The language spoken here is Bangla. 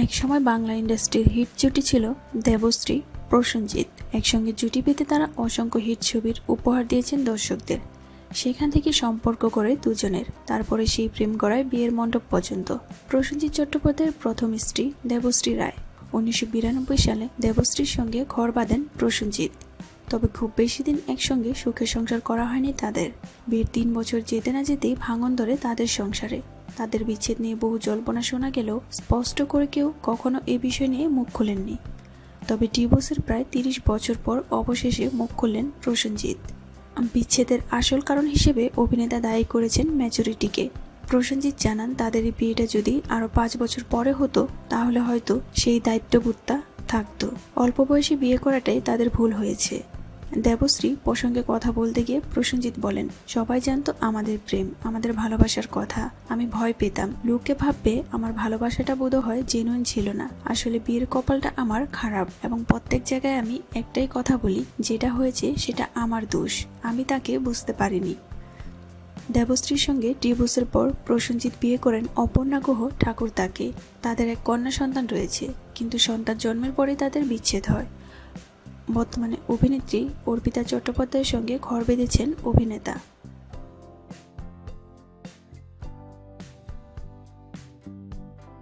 একসময় বাংলা ইন্ডাস্ট্রির হিট জুটি ছিল দেবশ্রী প্রসেনজিৎ। একসঙ্গে জুটি পেতে তারা অসংখ্য হিট ছবির উপহার দিয়েছেন দর্শকদের। সেখান থেকে সম্পর্ক করে দুজনের, তারপরে সেই প্রেম গড়ায় বিয়ের মণ্ডপ পর্যন্ত। প্রসেনজিৎ চট্টোপাধ্যায়ের প্রথম স্ত্রী দেবশ্রী রায়। 1992 সালে দেবশ্রীর সঙ্গে ঘর বাঁধেন প্রসেনজিৎ। তবে খুব বেশি দিন একসঙ্গে সুখের সংসার করা হয়নি তাদের। বিয়ের 3 বছর যেতে না যেতেই ভাঙন ধরে তাদের সংসারে। তাদের বিচ্ছেদ নিয়ে বহু জল্পনা শোনা গেলেও স্পষ্ট করে কেউ কখনো এ বিষয় নিয়ে মুখ খোলেননি। তবে ডিভোর্সের প্রায় 30 বছর পর অবশেষে মুখ খুললেন প্রসেনজিৎ। বিচ্ছেদের আসল কারণ হিসেবে অভিনেতা দায়ী করেছেন ম্যাচুরিটিকে। প্রসেনজিৎ জানান, তাদের এই বিয়েটা যদি আরও 5 বছর পরে হতো তাহলে হয়তো সেই দায়িত্ববোধটা থাকতো। অল্প বয়সে বিয়ে করাটাই তাদের ভুল হয়েছে। দেবশ্রী প্রসঙ্গে কথা বলতে গিয়ে প্রসেনজিৎ বলেন, সবাই জানতো আমাদের প্রেম, আমাদের ভালোবাসার কথা। আমি ভয় পেতাম, লোকে ভাববে আমার ভালোবাসাটা বোধহয় জেনুইন ছিল না। আসলে বিয়ের কপালটা আমার খারাপ এবং প্রত্যেক জায়গায় আমি একটাই কথা বলি, যেটা হয়েছে সেটা আমার দোষ, আমি তাকে বুঝতে পারিনি। দেবশ্রীর সঙ্গে ডিভোর্সের পর প্রসেনজিৎ বিয়ে করেন অপর্ণা গুহ ঠাকুরদাকে। তাদের এক কন্যা সন্তান রয়েছে, কিন্তু সন্তান জন্মের পরে তাদের বিচ্ছেদ হয়। বর্তমানে অভিনেত্রী অর্পিতা চট্টোপাধ্যায়ের সঙ্গে ঘর বেঁধেছেন অভিনেতা।